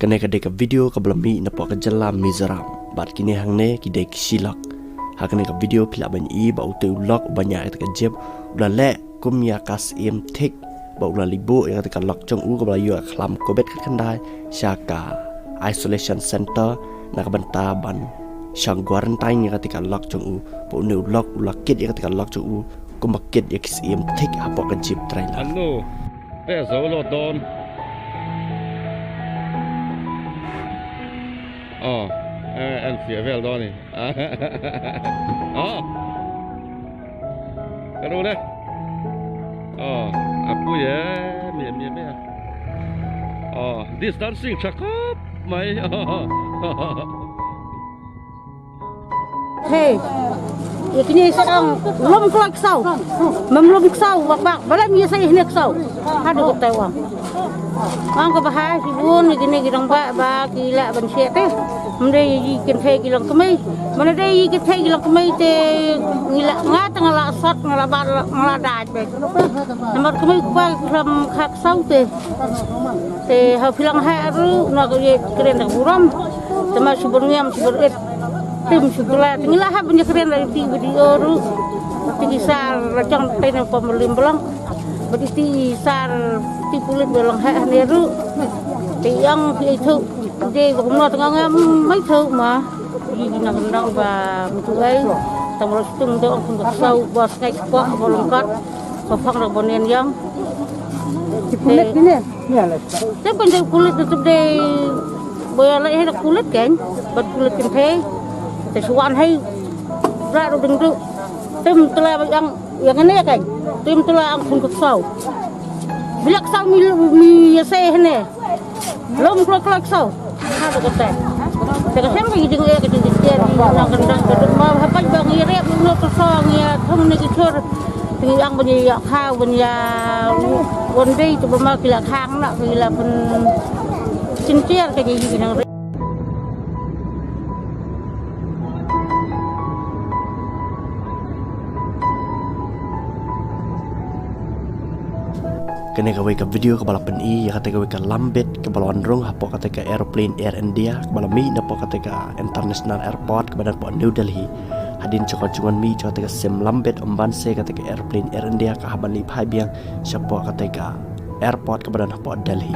Kena kadek video kablami napok kejelam mizoram. Bat kini hang ne kidek silak. Hakane ka video pila ban I ba ute ulok banyak eta kejeb ulah le kum iaka syiem tik ba ulah leitbuh yang eta lok jong u ka yu khlam kobid khandai shaka isolation center nak banta ban shang quarantine yang eta lok jong u ba une ulok ulah kit yang eta lok jong u kum kit iaka syiem tik apok kejeb trai la anu pe zo lo don en sia vel då ni. Kan du det? Aku ya, mie. Distancing shahkhot mai. Hey, ini sekarang belum keluar ksew, belum ksew, balik mie saya ini ksew, ada ketawa. Ang kabahas ibun gini girang ba gila ban siat teh. Mende yi kin thai gilang kemai. Mende yi kin thai gilang kemai te ngila ngat ngala sat ngala ba ngala dai be. Namar kemai ba kram khak sau te ha philang ha ru na ko ye kren dak buram. Tema subur ngam subur et. Tim subula ngila ha punya kren dari video ru. Tinggi sar rajang tena pemelim belang. Berarti sar tipulit belang ha ne ru. Tiang itu đi cũng nói tiếng mấy thứ mà gì nằm đâu và một ấy tầm rồi tung tôi không được sâu bớt ngay quá vào lòng cắt và phong được bọn nền giang kulit ini tapi pendek kulit itu deh boleh lagi ada kulit kan buat kulit kentang sesuatu hay ra được đừng được tim telah yang ini kan tim telah angkun kesau bila kesau mi saya ini belum keluar kesau ada kata. Tapi siapa yang dengar kerja dia orang kendang kedua mau apa bang ire menurut kesong ya thong ni kicur yang punyaข้าว punya one day tu bermak kila khang nak kila pun cincir kayak gini nang kena kawai ka video ka balapan I ya kata kawai ka lambet ka balon rong hapo kata ka aeroplane Air India ka balami napo kata ka international airport ka badan po New Delhi hadin cokot cungan mi kata ka sim lambet ombanse kata ka aeroplane Air India ka haban li phai biang siapa kata ka airport ka badan po Delhi